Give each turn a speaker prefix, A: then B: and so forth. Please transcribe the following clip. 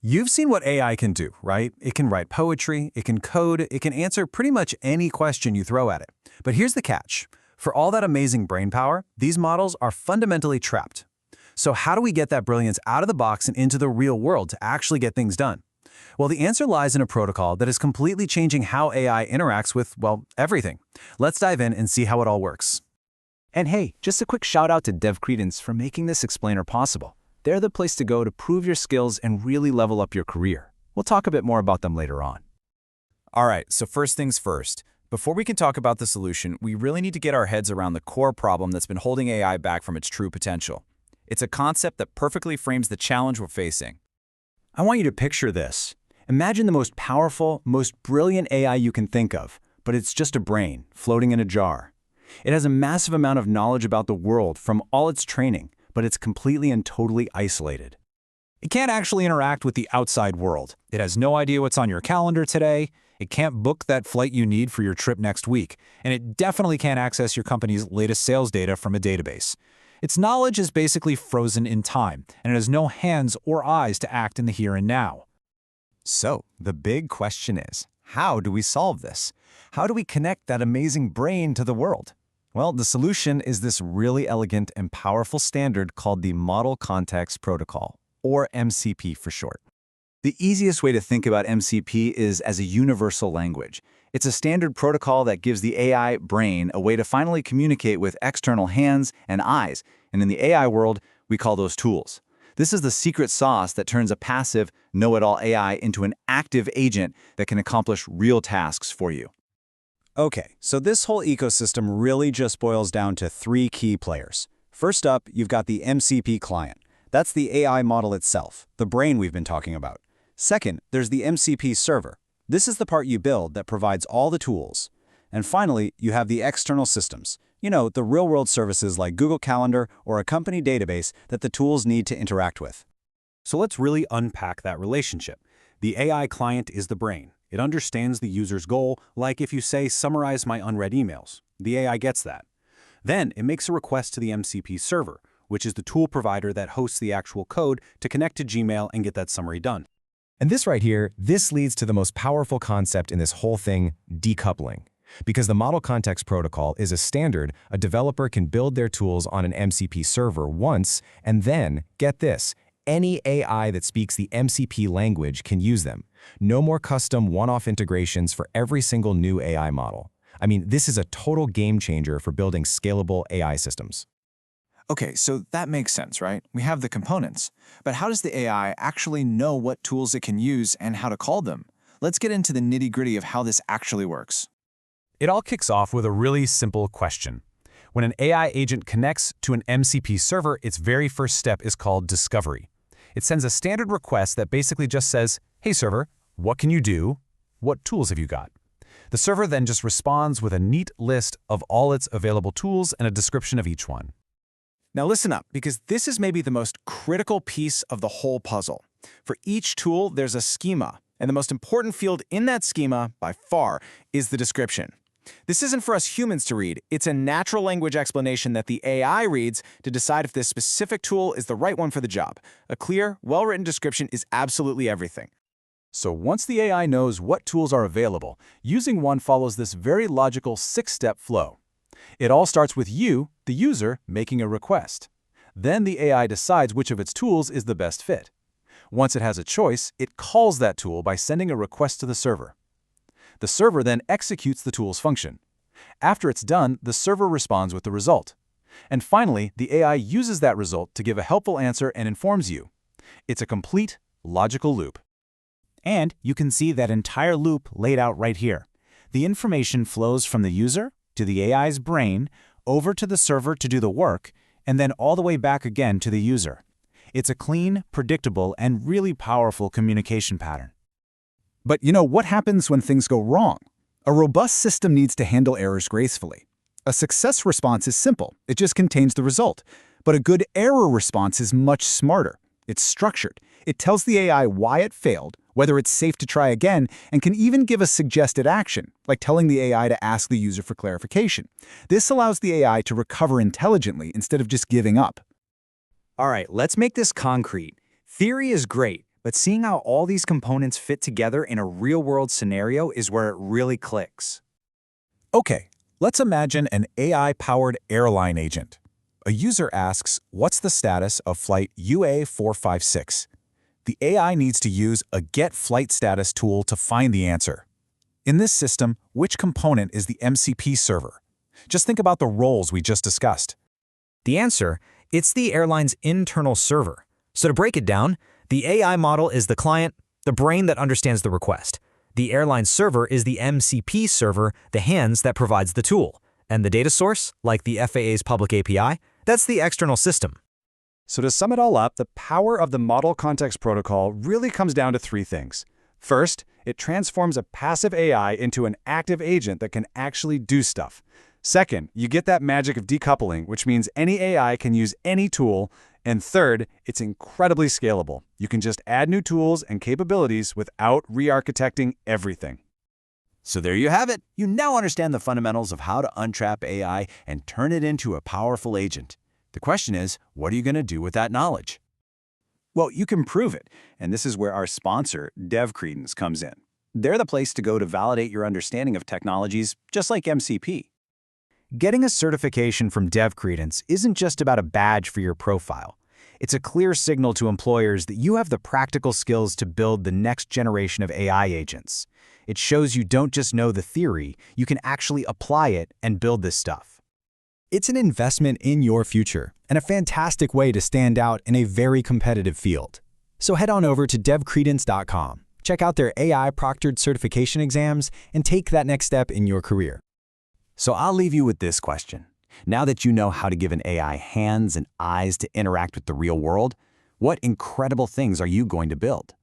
A: You've seen what AI can do, right? It can write poetry, it can code, it can answer pretty much any question you throw at it. But here's the catch. For all that amazing brain power, these models are fundamentally trapped. So how do we get that brilliance out of the box and into the real world to actually get things done? Well, the answer lies in a protocol that is completely changing how AI interacts with, well, everything. Let's dive in and see how it all works.
B: And hey, just a quick shout out to DevCredence for making this explainer possible. They're the place to go to prove your skills and really level up your career. We'll talk a bit more about them later on.
C: All right, so first things first. Before we can talk about the solution, we really need to get our heads around the core problem that's been holding AI back from its true potential. It's a concept that perfectly frames the challenge we're facing.
B: I want you to picture this. Imagine the most powerful, most brilliant AI you can think of, but it's just a brain floating in a jar. It has a massive amount of knowledge about the world from all its training, but it's completely and totally isolated.
D: It can't actually interact with the outside world. It has no idea what's on your calendar today. It can't book that flight you need for your trip next week. And it definitely can't access your company's latest sales data from a database. Its knowledge is basically frozen in time, and it has no hands or eyes to act in the here and now.
E: So, the big question is, how do we solve this? How do we connect that amazing brain to the world? Well, the solution is this really elegant and powerful standard called the Model Context Protocol, or MCP for short.
B: The easiest way to think about MCP is as a universal language. It's a standard protocol that gives the AI brain a way to finally communicate with external hands and eyes, and in the AI world, we call those tools. This is the secret sauce that turns a passive, know-it-all AI into an active agent that can accomplish real tasks for you.
D: Okay, so this whole ecosystem really just boils down to three key players. First up, you've got the MCP client. That's the AI model itself, the brain we've been talking about. Second, there's the MCP server. This is the part you build that provides all the tools. And finally, you have the external systems. You know, the real-world services like Google Calendar or a company database that the tools need to interact with.
A: So let's really unpack that relationship. The AI client is the brain. It understands the user's goal, like if you say, summarize my unread emails. The AI gets that. Then it makes a request to the MCP server, which is the tool provider that hosts the actual code to connect to Gmail and get that summary done.
E: And this right here, this leads to the most powerful concept in this whole thing, decoupling. Because the Model Context Protocol is a standard, a developer can build their tools on an MCP server once, and then, get this, any AI that speaks the MCP language can use them. No more custom one-off integrations for every single new AI model. I mean, this is a total game changer for building scalable AI systems.
F: Okay, so that makes sense, right? We have the components. But how does the AI actually know what tools it can use and how to call them? Let's get into the nitty-gritty of how this actually works.
A: It all kicks off with a really simple question. When an AI agent connects to an MCP server, its very first step is called discovery. It sends a standard request that basically just says, hey server, what can you do? What tools have you got? The server then just responds with a neat list of all its available tools and a description of each one.
F: Now listen up, because this is maybe the most critical piece of the whole puzzle. For each tool, there's a schema, and the most important field in that schema, by far, is the description. This isn't for us humans to read. It's a natural language explanation that the AI reads to decide if this specific tool is the right one for the job. A clear, well-written description is absolutely everything.
A: So once the AI knows what tools are available, using one follows this very logical six-step flow. It all starts with you, the user, making a request. Then the AI decides which of its tools is the best fit. Once it has a choice, it calls that tool by sending a request to the server. The server then executes the tool's function. After it's done, the server responds with the result. And finally, the AI uses that result to give a helpful answer and informs you. It's a complete, logical loop.
D: And you can see that entire loop laid out right here. The information flows from the user to the AI's brain, over to the server to do the work, and then all the way back again to the user. It's a clean, predictable, and really powerful communication pattern.
G: But you know, what happens when things go wrong? A robust system needs to handle errors gracefully. A success response is simple. It just contains the result. But a good error response is much smarter. It's structured. It tells the AI why it failed, whether it's safe to try again, and can even give a suggested action, like telling the AI to ask the user for clarification. This allows the AI to recover intelligently instead of just giving up.
B: All right, let's make this concrete. Theory is great, But seeing how all these components fit together in a real-world scenario is where it really clicks.
A: Okay, let's imagine an AI-powered airline agent. A user asks, what's the status of flight UA456? The AI needs to use a Get Flight Status tool to find the answer. In this system, which component is the MCP server? Just think about the roles we just discussed.
H: The answer, it's the airline's internal server. So to break it down, the AI model is the client, the brain that understands the request. The airline server is the MCP server, the hands that provides the tool. And the data source, like the FAA's public API, that's the external system.
D: So to sum it all up, the power of the Model Context Protocol really comes down to three things. First, it transforms a passive AI into an active agent that can actually do stuff. Second, you get that magic of decoupling, which means any AI can use any tool. And third, it's incredibly scalable. You can just add new tools and capabilities without re-architecting everything.
C: So there you have it. You now understand the fundamentals of how to untrap AI and turn it into a powerful agent. The question is, what are you going to do with that knowledge?
D: Well, you can prove it, and this is where our sponsor, DevCredence, comes in. They're the place to go to validate your understanding of technologies, just like MCP.
B: Getting a certification from DevCredence isn't just about a badge for your profile. It's a clear signal to employers that you have the practical skills to build the next generation of AI agents. It shows you don't just know the theory, you can actually apply it and build this stuff.
E: It's an investment in your future and a fantastic way to stand out in a very competitive field. So head on over to devcredence.com, check out their AI proctored certification exams, and take that next step in your career.
C: So I'll leave you with this question. Now that you know how to give an AI hands and eyes to interact with the real world, what incredible things are you going to build?